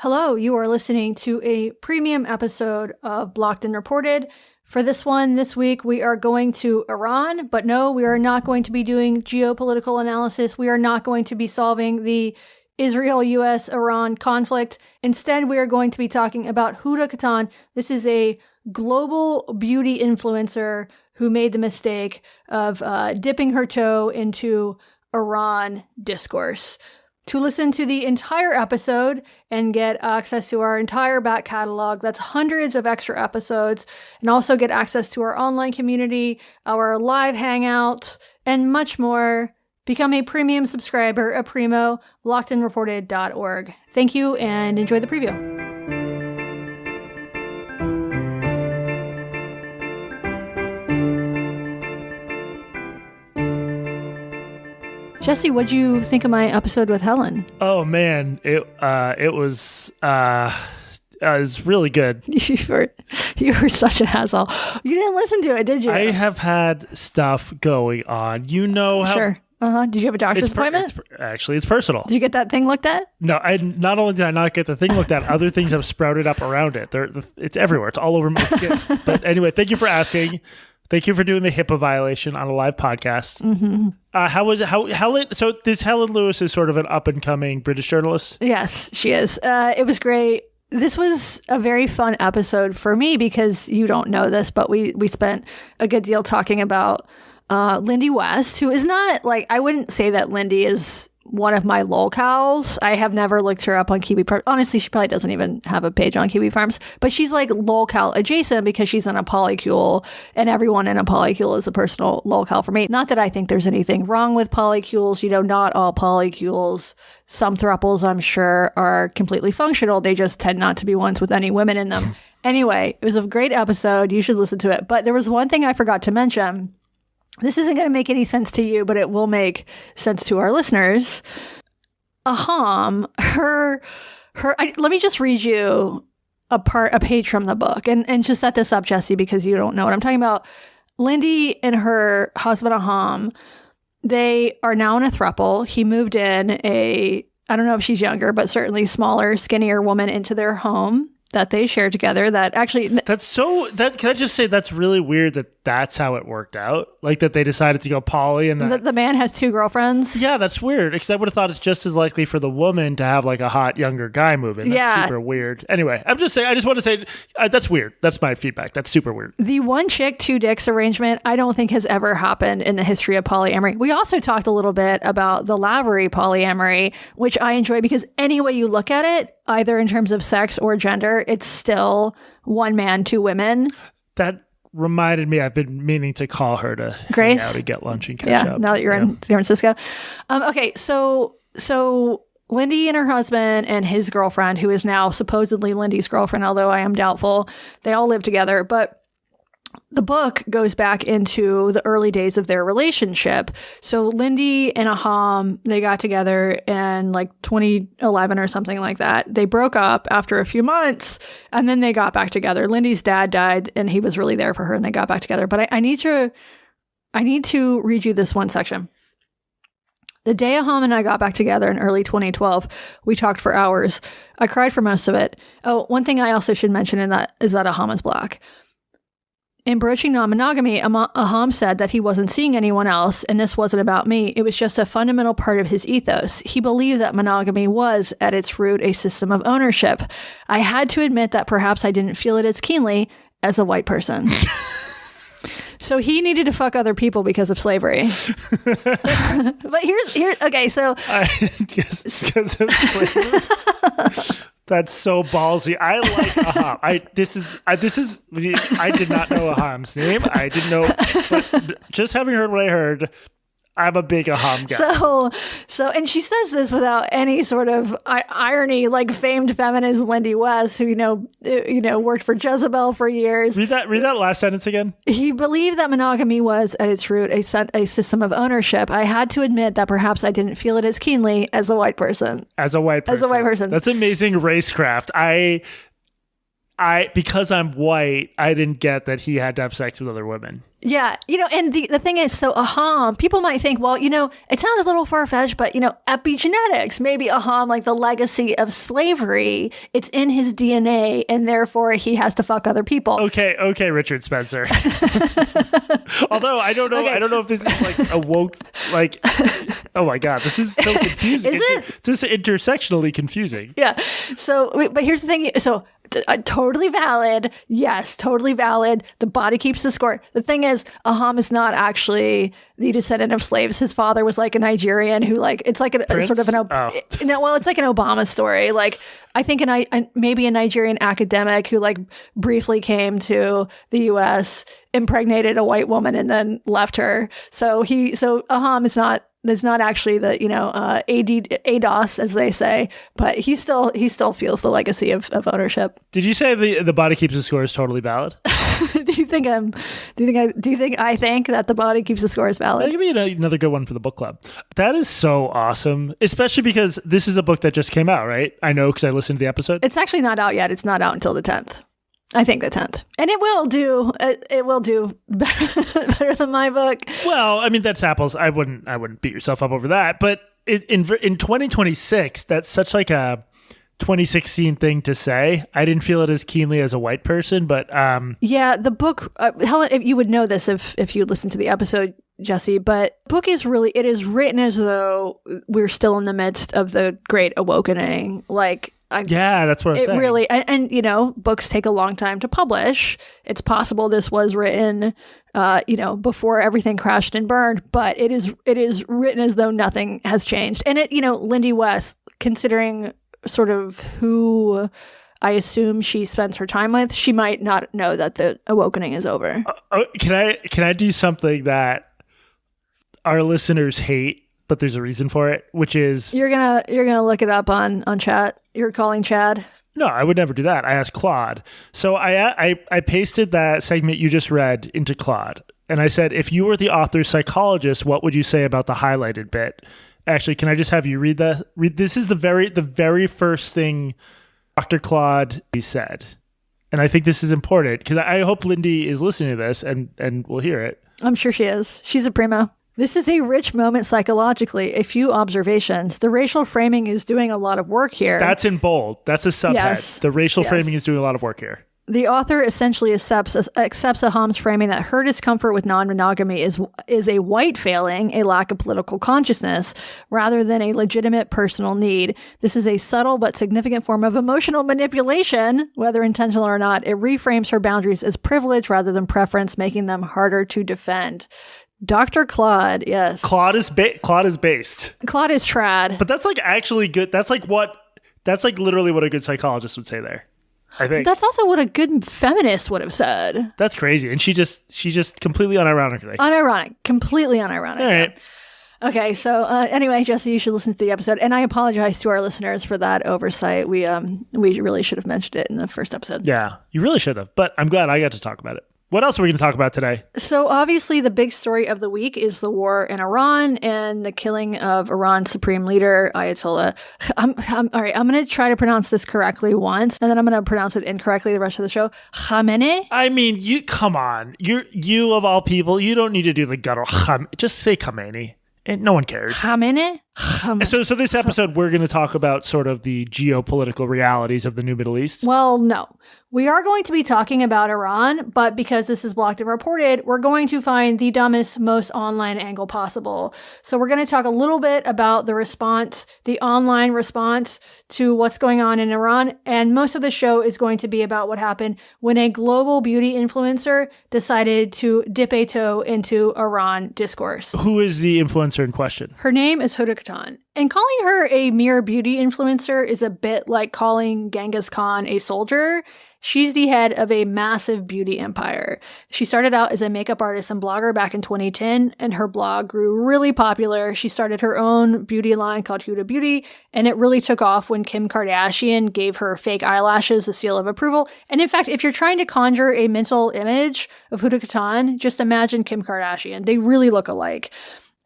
Hello, you are listening to a premium episode of Blocked and Reported. For this one, this week, we are going to Iran, but no, we are not going to be doing geopolitical analysis. We are not going to be solving the Israel-US-Iran conflict. Instead, we are going to be talking about Huda Kattan. This is a global beauty influencer who made the mistake of dipping her toe into Iran discourse. To listen to the entire episode and get access to our entire back catalog, that's hundreds of extra episodes, and also get access to our online community, our live hangout, and much more, become a premium subscriber at Primo, blockedandreported.org. Thank you and enjoy the preview. Jesse, what'd you think of my episode with Helen? Oh man, it was really good. You were such an asshole. You didn't listen to it, did you? I have had stuff going on. You know how. Sure. Did you have a doctor's appointment? Actually, it's personal. Did you get that thing looked at? No, not only did I not get the thing looked at, other things have sprouted up around it. It's everywhere. It's all over my skin. But anyway, thank you for asking. Thank you for doing the HIPAA violation on a live podcast. Mm-hmm. So this Helen Lewis is sort of an up-and-coming British journalist? Yes, she is. It was great. This was a very fun episode for me because you don't know this, but we spent a good deal talking about Lindy West, who is not, like, I wouldn't say that Lindy is one of my lolcows. I have never looked her up on Kiwi Farms. Honestly, she probably doesn't even have a page on Kiwi Farms, but she's like lolcow adjacent because she's in a polycule, and everyone in a polycule is a personal lolcow for me. Not that I think there's anything wrong with polycules. You know, not all polycules. Some thruples, I'm sure, are completely functional. They just tend not to be ones with any women in them. Anyway, it was a great episode. You should listen to it. But there was one thing I forgot to mention. This isn't going to make any sense to you, but it will make sense to our listeners. Aham, let me just read you a page from the book and just set this up, Jesse, because you don't know what I'm talking about. Lindy and her husband Aham, they are now in a throuple. He moved in I don't know if she's younger, but certainly smaller, skinnier woman into their home that they share together. Can I just say that's really weird that's how it worked out? Like that they decided to go poly and the man has two girlfriends? Yeah, that's weird. Because I would have thought it's just as likely for the woman to have like a hot younger guy move in. That's super weird. Anyway, I'm just saying, I just want to say that's weird. That's my feedback. That's super weird. The one chick, two dicks arrangement, I don't think has ever happened in the history of polyamory. We also talked a little bit about the Lavery polyamory, which I enjoy because any way you look at it, either in terms of sex or gender, it's still one man, two women. That reminded me, I've been meaning to call her to Grace? hang out and get lunch and catch up. Now that you're in San Francisco. Okay, so Lindy and her husband and his girlfriend, who is now supposedly Lindy's girlfriend, although I am doubtful, they all live together. But the book goes back into the early days of their relationship. So Lindy and Aham, they got together in like 2011 or something like that. They broke up after a few months and then they got back together. Lindy's dad died and he was really there for her and they got back together. But I need to read you this one section. The day Aham and I got back together in early 2012, we talked for hours. I cried for most of it. Oh, one thing I also should mention is that Aham is black. In broaching non-monogamy, Aham said that he wasn't seeing anyone else, and this wasn't about me. It was just a fundamental part of his ethos. He believed that monogamy was, at its root, a system of ownership. I had to admit that perhaps I didn't feel it as keenly as a white person. So he needed to fuck other people because of slavery. But here's okay, so... because of slavery? That's so ballsy. I like Aham. I did not know Aham's name. I didn't know, but just having heard what I heard, I'm a big Aham guy. So, and she says this without any sort of irony, like famed feminist Lindy West, who worked for Jezebel for years. Read that last sentence again. He believed that monogamy was, at its root, a system of ownership. I had to admit that perhaps I didn't feel it as keenly as a white person. As a white person. That's amazing racecraft. I because I'm white, I didn't get that he had to have sex with other women. Yeah, and the thing is, so Aham, people might think, well, it sounds a little far-fetched, but, epigenetics, maybe Aham, like the legacy of slavery, it's in his DNA, and therefore he has to fuck other people. Okay, Richard Spencer. Although, I don't know, Okay. I don't know if this is like a woke, like, oh my God, this is so confusing. Is it? This is intersectionally confusing. Yeah, so, but here's the thing, so... totally valid. Yes, totally valid. The body keeps the score. The thing is, Aham is not actually the descendant of slaves. His father was like a Nigerian who it's like a sort of an it's like an Obama story. Like I think maybe a Nigerian academic who like briefly came to the U.S., impregnated a white woman and then left her. So Aham is not. That's not actually the ADOS as they say, but he still feels the legacy of ownership. Did you say the body keeps the score is totally valid? Do you think I think that the body keeps the score is valid? That could be another good one for the book club. That is so awesome, especially because this is a book that just came out, right? I know because I listened to the episode. It's actually not out yet. It's not out until the 10th. I think the 10th. And it will do better than my book. Well, I mean, that's apples. I wouldn't beat yourself up over that. But in 2026, that's such like a 2016 thing to say. I didn't feel it as keenly as a white person, but yeah, the book, Helen, you would know this if you listened to the episode, Jesse, but book is written as though we're still in the midst of the Great Awakening. Yeah, that's what I'm saying. Really, and books take a long time to publish. It's possible this was written, before everything crashed and burned, but it is written as though nothing has changed. And Lindy West, considering sort of who I assume she spends her time with, she might not know that the awakening is over. Can I do something that our listeners hate, but there's a reason for it, which is you're gonna look it up on chat. You're calling Chad? No, I would never do that. I asked Claude. So I pasted that segment you just read into Claude, and I said, if you were the author's psychologist, what would you say about the highlighted bit? Actually, can I just have you read that? This is the very first thing Dr. Claude said, and I think this is important because I hope Lindy is listening to this and will hear it. I'm sure she is. She's a primo. This is a rich moment psychologically. A few observations. The racial framing is doing a lot of work here. That's in bold. That's a subhead. Yes. The racial framing is doing a lot of work here. The author essentially accepts Aham's framing that her discomfort with non-monogamy is a white failing, a lack of political consciousness, rather than a legitimate personal need. This is a subtle but significant form of emotional manipulation, whether intentional or not. It reframes her boundaries as privilege rather than preference, making them harder to defend. Dr. Claude, yes. Claude is based. Claude is trad. But that's like actually good. That's like literally what a good psychologist would say there. I think. That's also what a good feminist would have said. That's crazy. And she just completely unironically. Completely unironic. All right. Okay, so anyway, Jesse, you should listen to the episode. And I apologize to our listeners for that oversight. We really should have mentioned it in the first episode. Yeah, you really should have. But I'm glad I got to talk about it. What else are we going to talk about today? So obviously the big story of the week is the war in Iran and the killing of Iran's supreme leader, Ayatollah. All right, I'm going to try to pronounce this correctly once, and then I'm going to pronounce it incorrectly the rest of the show. Khamenei? I mean, come on. You of all people, you don't need to do the guttural. Just say Khamenei. And no one cares. Khamenei? So this episode, we're going to talk about sort of the geopolitical realities of the new Middle East. Well, no. We are going to be talking about Iran, but because this is blocked and reported, we're going to find the dumbest, most online angle possible. So we're going to talk a little bit about the response, the online response to what's going on in Iran. And most of the show is going to be about what happened when a global beauty influencer decided to dip a toe into Iran discourse. Who is the influencer in question? Her name is Huda Kattan. And calling her a mere beauty influencer is a bit like calling Genghis Khan a soldier. She's the head of a massive beauty empire. She started out as a makeup artist and blogger back in 2010, and her blog grew really popular. She started her own beauty line called Huda Beauty, and it really took off when Kim Kardashian gave her fake eyelashes a seal of approval. And in fact, if you're trying to conjure a mental image of Huda Kattan, just imagine Kim Kardashian. They really look alike.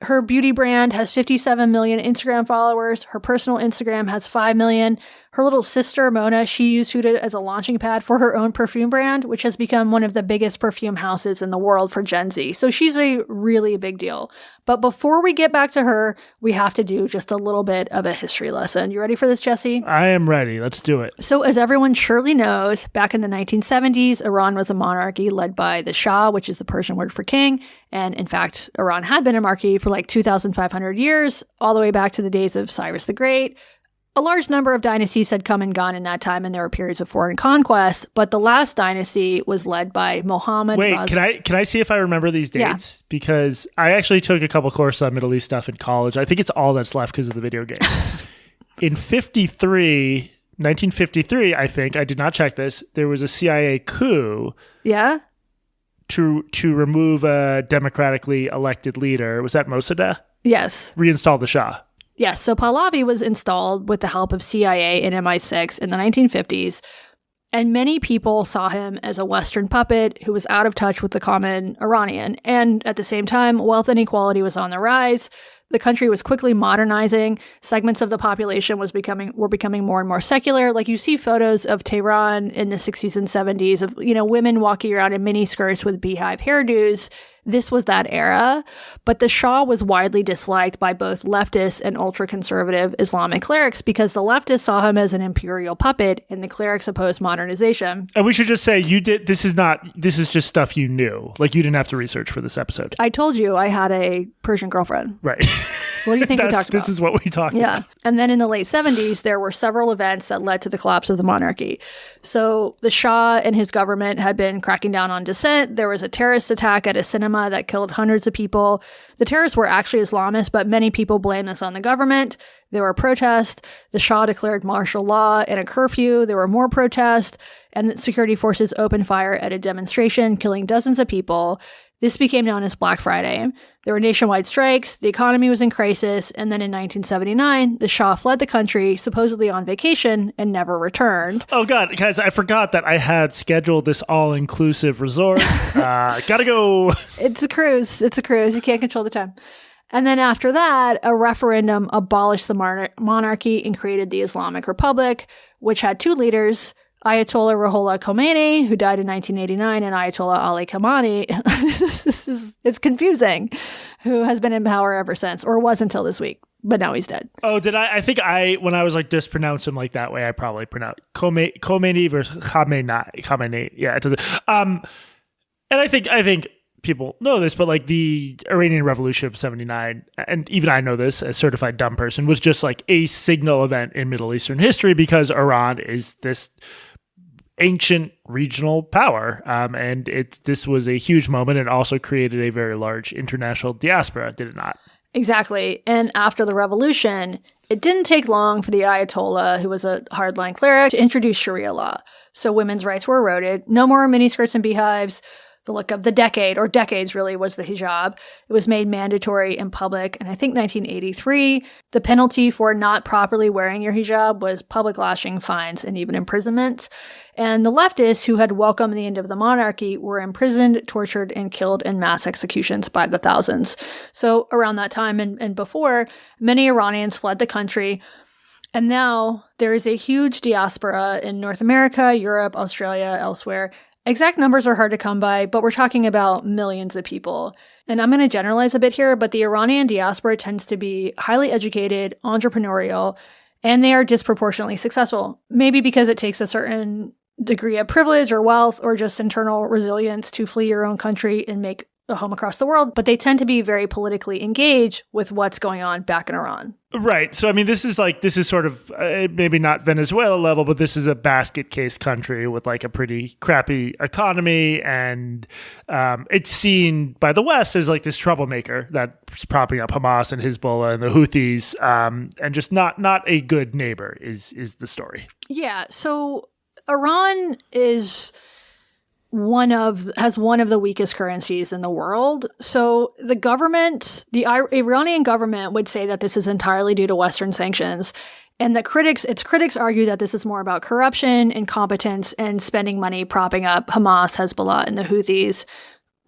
Her beauty brand has 57 million Instagram followers. Her personal Instagram has 5 million. Her little sister, Mona, she used Huda as a launching pad for her own perfume brand, which has become one of the biggest perfume houses in the world for Gen Z. So she's a really big deal. But before we get back to her, we have to do just a little bit of a history lesson. You ready for this, Jesse? I am ready. Let's do it. So as everyone surely knows, back in the 1970s, Iran was a monarchy led by the Shah, which is the Persian word for king. And in fact, Iran had been a monarchy for like 2,500 years, all the way back to the days of Cyrus the Great. A large number of dynasties had come and gone in that time, and there were periods of foreign conquest. But the last dynasty was led by Muhammad. Wait, can I see if I remember these dates? Yeah. Because I actually took a couple courses on Middle East stuff in college. I think it's all that's left because of the video game. In 1953, I think, I did not check this, there was a CIA coup. Yeah? To remove a democratically elected leader. Was that Mossadegh? Yes. Reinstall the Shah. Yes, so Pahlavi was installed with the help of CIA and MI6 in the 1950s, and many people saw him as a Western puppet who was out of touch with the common Iranian. And at the same time, wealth inequality was on the rise. The country was quickly modernizing. Segments of the population were becoming more and more secular. Like you see photos of Tehran in the 60s and 70s of, women walking around in mini skirts with beehive hairdos. This was that era, but the Shah was widely disliked by both leftist and ultra-conservative Islamic clerics because the leftists saw him as an imperial puppet and the clerics opposed modernization. And we should just say this is just stuff you knew. Like you didn't have to research for this episode. I told you I had a Persian girlfriend. Right. What do you think we talked about? This is what we talked about. Yeah. And then in the late 70s, there were several events that led to the collapse of the monarchy. So the Shah and his government had been cracking down on dissent. There was a terrorist attack at a cinema that killed hundreds of people. The terrorists were actually Islamists, but many people blame this on the government. There were protests. The Shah declared martial law and a curfew. There were more protests, and security forces opened fire at a demonstration, killing dozens of people. This became known as Black Friday. There were nationwide strikes, the economy was in crisis, and then in 1979, the Shah fled the country, supposedly on vacation, and never returned. Oh, God, guys, I forgot that I had scheduled this all-inclusive resort. Gotta go. It's a cruise. You can't control the time. And then after that, a referendum abolished the monarchy and created the Islamic Republic, which had two leaders, Ayatollah Ruhollah Khomeini, who died in 1989, and Ayatollah Ali Khamenei, it's confusing, who has been in power ever since, or was until this week, but now he's dead. Oh, did I? I think when I was like just pronounce him like that way, I probably pronounced Khomeini versus Khamenei. Yeah, it doesn't. And I think people know this, but like the Iranian Revolution of 79, and even I know this as certified dumb person, was just like a signal event in Middle Eastern history because Iran is this ancient regional power. And this was a huge moment and also created a very large international diaspora, did it not? Exactly. And after the revolution, it didn't take long for the Ayatollah, who was a hardline cleric, to introduce Sharia law. So women's rights were eroded. No more miniskirts and beehives. The look of the decade, or decades really, was the hijab. It was made mandatory in public. And I think 1983, the penalty for not properly wearing your hijab was public lashing, fines, and even imprisonment. And the leftists who had welcomed the end of the monarchy were imprisoned, tortured, and killed in mass executions by the thousands. So around that time and before, many Iranians fled the country. And now there is a huge diaspora in North America, Europe, Australia, elsewhere. Exact numbers are hard to come by, but we're talking about millions of people. And I'm going to generalize a bit here, but the Iranian diaspora tends to be highly educated, entrepreneurial, and they are disproportionately successful. Maybe because it takes a certain degree of privilege or wealth or just internal resilience to flee your own country and make a home across the world, but they tend to be very politically engaged with what's going on back in Iran. Right. So, I mean, this is sort of maybe not Venezuela level, but this is a basket case country with like a pretty crappy economy. And it's seen by the West as like this troublemaker that's propping up Hamas and Hezbollah and the Houthis, and just not a good neighbor is the story. Yeah. So Iran has one of the weakest currencies in the world. So the Iranian government would say that this is entirely due to Western sanctions. And its critics argue that this is more about corruption, incompetence, and spending money propping up Hamas, Hezbollah, and the Houthis.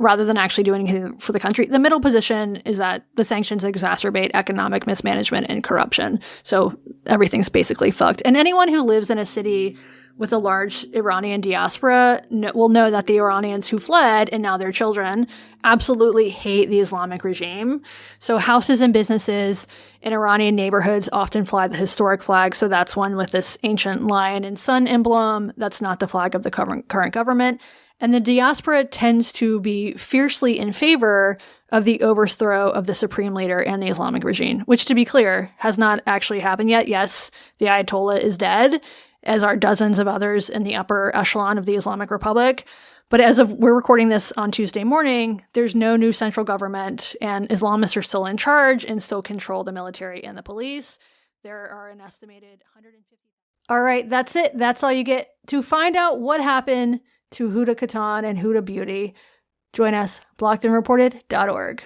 rather than actually doing anything for the country. The middle position is that the sanctions exacerbate economic mismanagement and corruption. So everything's basically fucked. And anyone who lives in a city with a large Iranian diaspora will know that the Iranians who fled, and now their children, absolutely hate the Islamic regime. So houses and businesses in Iranian neighborhoods often fly the historic flag. So that's one with this ancient lion and sun emblem. That's not the flag of the current government. And the diaspora tends to be fiercely in favor of the overthrow of the supreme leader and the Islamic regime, which, to be clear, has not actually happened yet. Yes, the Ayatollah is dead, as are dozens of others in the upper echelon of the Islamic Republic. But as of we're recording this on Tuesday morning, there's no new central government, and Islamists are still in charge and still control the military and the police. There are an estimated 150. All right, that's it. That's all you get. To find out what happened to Huda Kattan and Huda Beauty, join us, blockedandreported.org.